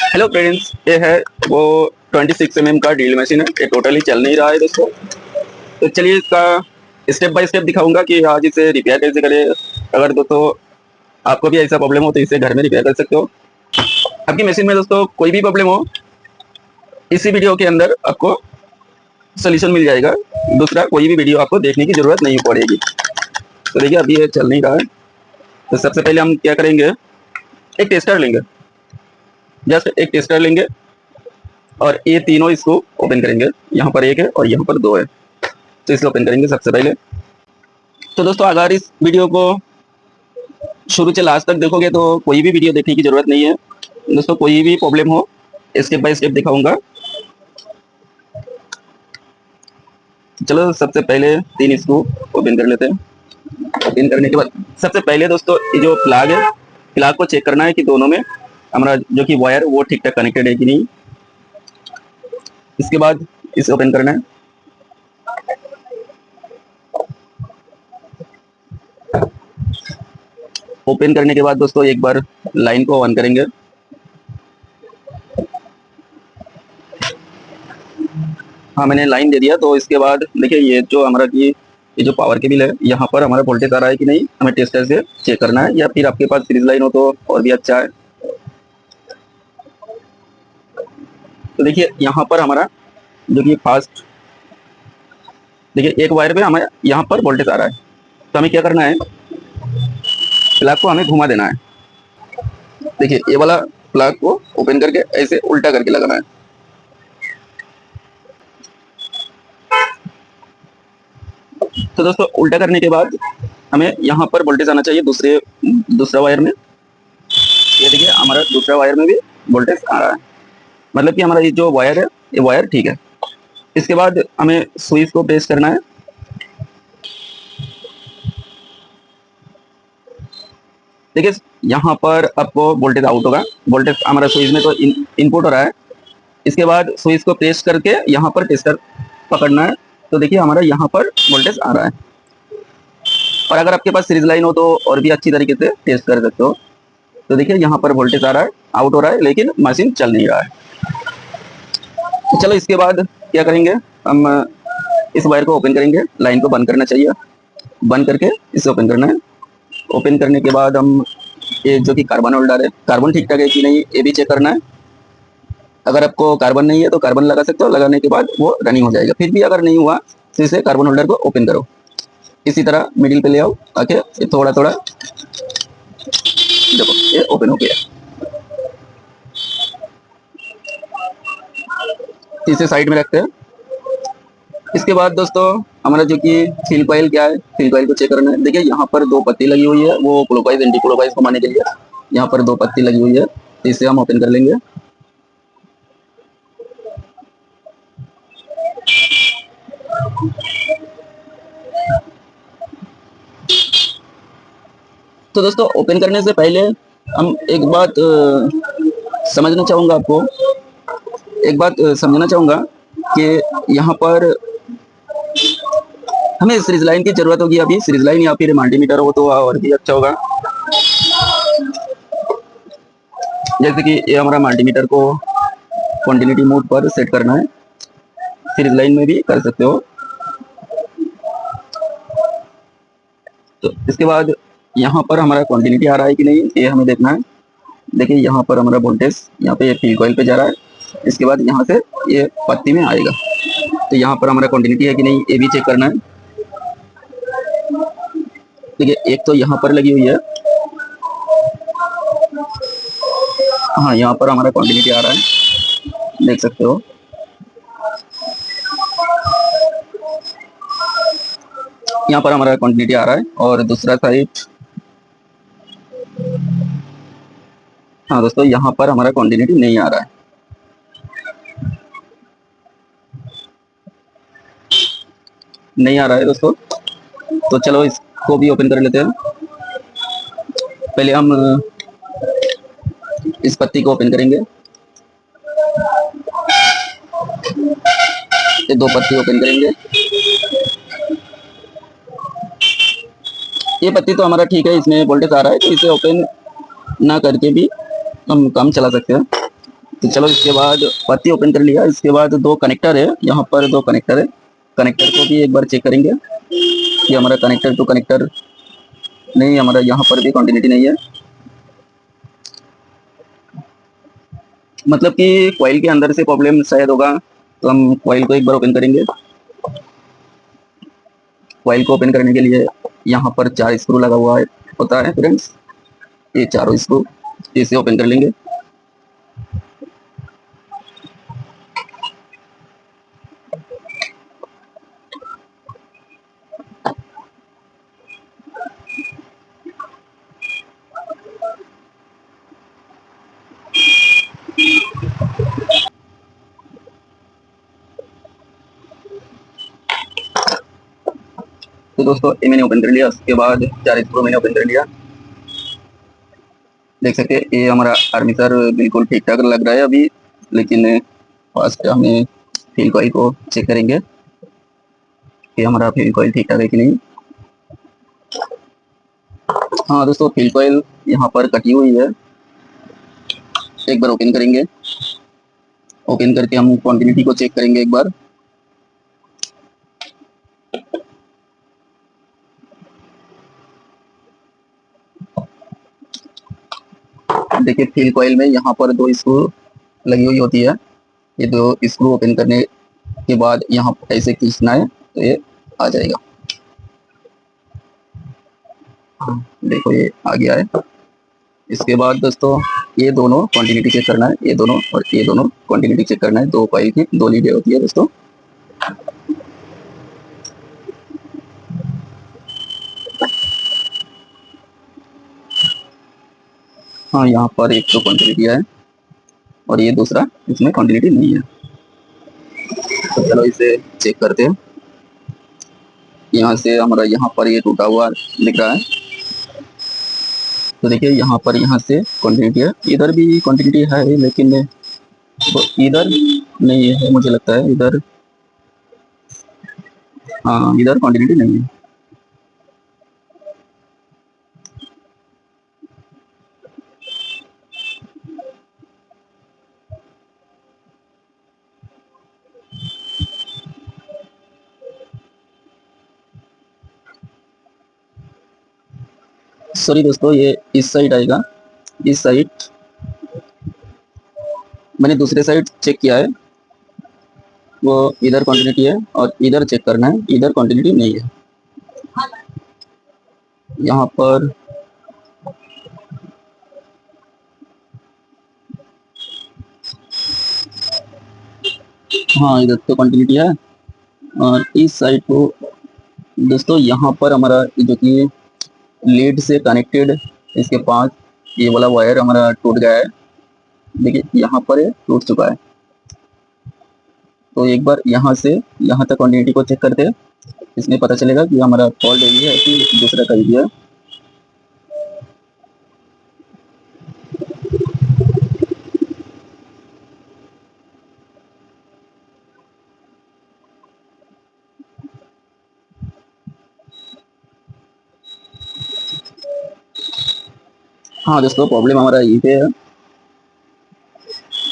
Hello friends, ये है वो 26 mm का ड्रिल मशीन है। ये टोटली चल नहीं रहा है दोस्तों। तो चलिए इसका स्टेप बाय स्टेप दिखाऊंगा कि आज इसे रिपेयर कैसे करें। अगर दोस्तों आपको भी ऐसा प्रॉब्लम हो तो इसे घर में रिपेयर कर सकते हो। आपकी मशीन में दोस्तों कोई भी प्रॉब्लम हो, इसी वीडियो के अंदर आपको सोल्यूशन मिल जाएगा। दूसरा कोई भी वीडियो आपको देखने की जरूरत नहीं पड़ेगी। तो देखिए अभी ये चल नहीं रहा है। तो सबसे पहले हम क्या करेंगे, एक टेस्टर लेंगे। जस्ट एक टेस्टर लेंगे और ये तीनों इसको ओपन करेंगे। यहाँ पर एक है और यहाँ पर दो है, तो इसे ओपन करेंगे सबसे पहले। तो दोस्तों अगर इस वीडियो को शुरू से लास्ट तक देखोगे तो कोई भी वीडियो देखने की जरूरत नहीं है दोस्तों। कोई भी प्रॉब्लम हो स्टेप बाय स्टेप दिखाऊंगा। चलो सबसे पहले तीन स्क्रू ओपन कर लेते हैं। ओपन करने के बाद सबसे पहले दोस्तों ये जो प्लग है, प्लग को चेक करना है कि दोनों में हमारा जो कि वायर वो ठीक ठाक कनेक्टेड है कि नहीं। इसके बाद इसे ओपन करना है। ओपन करने के बाद दोस्तों एक बार लाइन को ऑन करेंगे। हाँ, मैंने लाइन दे दिया। तो इसके बाद देखिए ये जो हमारा की ये जो पावर केबल है, यहाँ पर हमारा वोल्टेज आ रहा है कि नहीं, हमें टेस्टर से चेक करना है। या फिर आपके पास सीरीज लाइन हो तो और भी अच्छा है। तो देखिए यहाँ पर हमारा जो कि फास्ट, देखिए एक वायर पे हमें यहाँ पर वोल्टेज आ रहा है। तो हमें क्या करना है, प्लग को हमें घुमा देना है। देखिए ये वाला प्लग को ओपन करके ऐसे उल्टा करके लगाना है। तो दोस्तों उल्टा करने के बाद हमें यहाँ पर वोल्टेज आना चाहिए दूसरा वायर में। ये देखिए हमारा दूसरा वायर में भी वोल्टेज आ रहा है, मतलब कि हमारा ये जो वायर है ये वायर ठीक है। इसके बाद हमें स्विच को प्रेस करना है। देखिए यहाँ पर आपको वोल्टेज आउट होगा। वोल्टेज हमारा स्विच में तो इनपुट हो रहा है। इसके बाद स्विच को प्रेस करके यहाँ पर टेस्टर पकड़ना है। तो देखिए हमारा यहाँ पर वोल्टेज आ रहा है। और अगर आपके पास सीरीज लाइन हो तो और भी अच्छी तरीके से टेस्ट कर सकते हो। तो देखिए यहाँ पर वोल्टेज आ रहा है, आउट हो रहा है, लेकिन मशीन चल नहीं रहा है। तो चलो इसके बाद क्या करेंगे, हम इस वायर को ओपन करेंगे। लाइन को बंद करना चाहिए, बंद करके इसे ओपन करना है। ओपन करने के बाद हम ये जो कि कार्बन होल्डर है, कार्बन ठीक ठाक है कि नहीं ये भी चेक करना है। अगर आपको कार्बन नहीं है तो कार्बन लगा सकते हो। लगाने के बाद वो रनिंग हो जाएगा। फिर भी अगर नहीं हुआ तो इसे कार्बन होल्डर को ओपन करो। इसी तरह मिडिल पे ले आओ आके ये थोड़ा थोड़ा, देखो ये ओपन हो गया। इसे साइड में रखते हैं। इसके बाद दोस्तों हमारा जो कि फील कॉइल क्या है, फील कॉइल को चेक करना है। देखिए यहाँ पर दो पत्ती लगी हुई है, वो क्लॉकवाइज एंटी क्लॉकवाइज घुमाने के लिए यहाँ पर दो पत्ती लगी हुई है। तो इसे हम ओपन कर लेंगे। तो दोस्तों ओपन करने से पहले हम एक बात समझना चाहूँगा आपको, एक बात समझना चाहूँगा कि यहाँ पर हमें सीरीज लाइन की जरूरत होगी। अभी सीरीज लाइन या फिर मल्टीमीटर हो तो और भी अच्छा होगा। जैसे कि ये हमारा मल्टीमीटर को कंटिन्यूटी मोड पर सेट करना है। सीरीज लाइन में भी कर सकते हो। तो इसके बाद यहाँ पर हमारा कंटिन्यूटी आ रहा है कि नहीं ये हमें देखना है। देखिए यहाँ पर हमारा वोल्टेज यहाँ पे फील कॉइल पे जा रहा है। इसके बाद यहाँ से ये पत्ती में आएगा। तो यहाँ पर हमारा कंटिन्यूटी है कि नहीं ये भी चेक करना है। देखिए एक तो यहाँ पर लगी हुई है, हाँ यहाँ पर हमारा कंटिन्यूटी आ रहा है, देख सकते हो। यहाँ पर हमारा कंटिन्यूटी आ रहा है और दूसरा साइड, हाँ दोस्तों यहाँ पर हमारा कंटिन्यूटी नहीं आ रहा है। नहीं आ रहा है दोस्तों। तो चलो इसको भी ओपन कर लेते हैं। पहले हम इस पत्ती को ओपन करेंगे। ये दो पत्ती ओपन करेंगे। ये पत्ती तो हमारा ठीक है, इसमें वोल्टेज आ रहा है, तो इसे ओपन ना करके भी हम काम चला सकते हैं। तो चलो इसके बाद पत्ती ओपन कर लिया। इसके बाद दो कनेक्टर है, यहाँ पर दो कनेक्टर है। कनेक्टर को भी एक बार चेक करेंगे कि हमारा कनेक्टर टू कनेक्टर नहीं, हमारा यहाँ पर भी कंटिन्यूटी नहीं है। मतलब कि कॉइल के अंदर से प्रॉब्लम शायद होगा। तो हम कॉइल को एक बार ओपन करेंगे। कॉइल को ओपन करने के लिए यहाँ पर 4 स्क्रू लगा हुआ है होता है फ्रेंड्स। ये चारों स्क्रू इसे ओपन कर लेंगे। तो दोस्तों ये मैंने ओपन कर लिया। उसके बाद 4 स्क्रू मैंने ओपन कर लिया। देख सकते हैं ये हमारा आर्मेचर बिल्कुल ठीक ठाक लग रहा है अभी, लेकिन फर्स्ट हमें फ्यूल कॉइल को चेक करेंगे कि हमारा फ्यूल कॉइल ठीक ठाक है कि नहीं। हाँ दोस्तों, फ्यूल कॉइल यहाँ पर कटी हुई है। एक बार ओपन करेंगे। ओपन करके हम क्वांटिटी को चेक करेंगे एक बार। देखिए फ्यूल कॉइल में यहाँ पर दो स्क्रू लगी हुई होती है। ये दो स्क्रू ओपन करने के बाद यहाँ ऐसे खींचना है तो ये आ जाएगा। देखो ये आ गया है। इसके बाद दोस्तों ये दोनों क्वांटिटी चेक करना है, ये दोनों और ये दोनों क्वांटिटी चेक करना है। दो कॉइल की दो लीडें होती है दोस्तों। हाँ यहाँ पर एक तो क्वांटिटी है और ये दूसरा इसमें क्वांटिटी नहीं है। तो चलो इसे चेक करते हैं। यहाँ से हमारा यहाँ पर ये टूटा हुआ दिख रहा है। तो देखिए यहाँ पर यहाँ से क्वांटिटी है, इधर भी क्वांटिटी है लेकिन तो इधर नहीं है मुझे लगता है। इधर हाँ, इधर क्वांटिटी नहीं है। सॉरी दोस्तों, ये इस साइड आएगा। इस साइड मैंने दूसरे साइड चेक किया है, वो इधर क्वांटिटी है और इधर चेक करना है, इधर क्वांटिटी नहीं है। यहाँ पर हाँ, इधर तो क्वांटिटी है। और इस साइड को दोस्तों यहाँ पर हमारा जो कि लीड से कनेक्टेड इसके पास ये वाला वायर हमारा टूट गया है। देखिए यहाँ पर ये टूट चुका है। तो एक बार यहाँ से यहाँ तक क्वांटिटी को चेक करते हैं, इसमें पता चलेगा कि हमारा फॉल्ट यही है कि दूसरा कहीं भी है। हाँ दोस्तों, प्रॉब्लम हमारा यहीं पे है।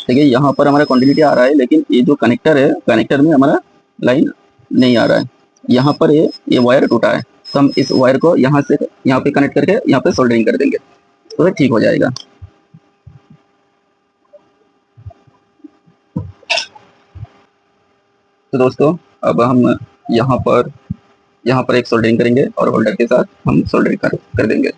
देखिए यहाँ पर हमारा क्वांटिटी आ रहा है लेकिन ये जो कनेक्टर है, कनेक्टर में हमारा लाइन नहीं आ रहा है। यहाँ पर ये वायर टूटा है। तो हम इस वायर को यहाँ से यहाँ पे कनेक्ट करके यहाँ पे सोल्डरिंग कर देंगे तो ये ठीक हो जाएगा। तो दोस्तों अब हम यहाँ पर यहाँ पर एक सोल्डरिंग करेंगे और होल्डर के साथ हम सोल्डरिंग कर देंगे।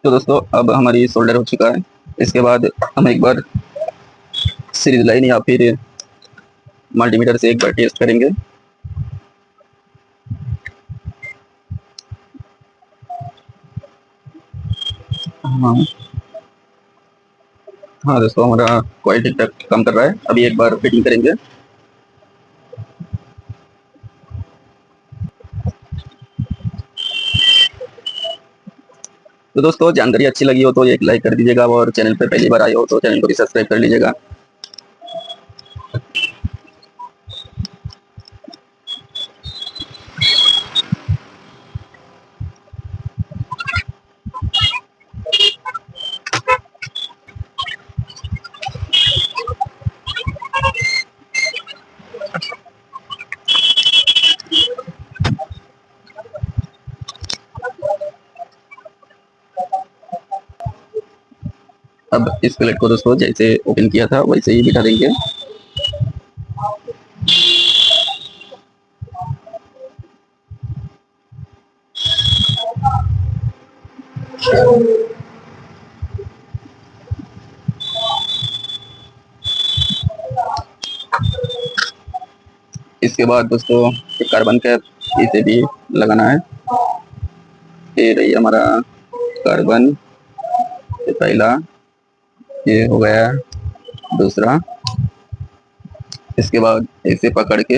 तो दोस्तों अब हमारी सोल्डर हो चुका है। इसके बाद हम एक बार सीरीज लाइन या फिर मल्टीमीटर से एक बार टेस्ट करेंगे। हाँ हाँ दोस्तों, हमारा कॉइल ठीक ठाक काम कर रहा है। अभी एक बार फिटिंग करेंगे। तो दोस्तों जानकारी अच्छी लगी हो तो एक लाइक कर दीजिएगा, और चैनल पे पहली बार आए हो तो चैनल को भी सब्सक्राइब कर लीजिएगा। अब इस प्लेट को दोस्तों जैसे ओपन किया था वैसे ही बिठा देंगे। इसके बाद दोस्तों कार्बन कैप इसे भी लगाना है। ये रही हमारा कार्बन, ये पहला, ये हो गया दूसरा। इसके बाद इसे पकड़ के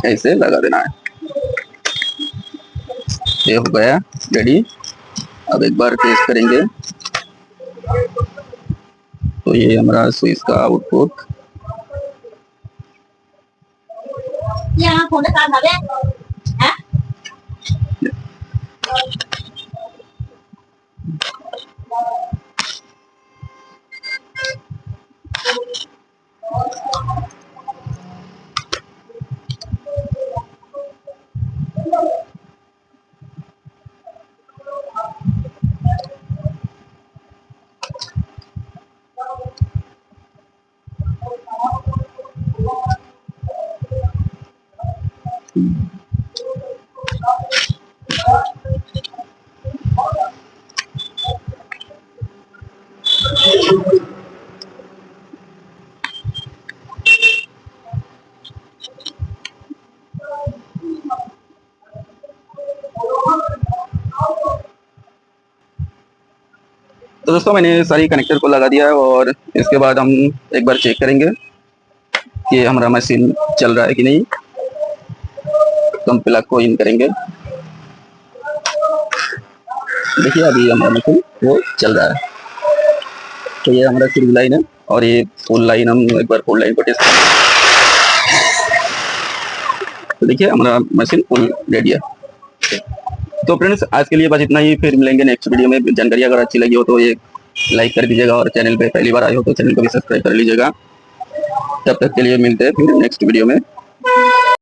ऐसे लगा देना है। ये हो गया रेडी। अब एक बार टेस्ट करेंगे। तो ये हमारा स्विच का आउटपुट। तो दोस्तों मैंने सारी कनेक्टर को लगा दिया है, और इसके बाद हम एक बार चेक करेंगे कि हमारा मशीन चल रहा है कि नहीं। तो हम प्लग को इन करेंगे। देखिए अभी हमारा मशीन वो चल रहा है। तो ये हमारा सीरीज लाइन है, और ये फुल लाइन हम एक बार फुल लाइन को टेस्ट करेंगे। तो देखिए हमारा मशीन फुल रेडी है। तो फ्रेंड्स आज के लिए बस इतना ही, फिर मिलेंगे नेक्स्ट वीडियो में। जानकारी अगर अच्छी लगी हो तो एक लाइक कर दीजिएगा, और चैनल पे पहली बार आए हो तो चैनल को भी सब्सक्राइब कर लीजिएगा। तब तक के लिए मिलते हैं फिर नेक्स्ट वीडियो में।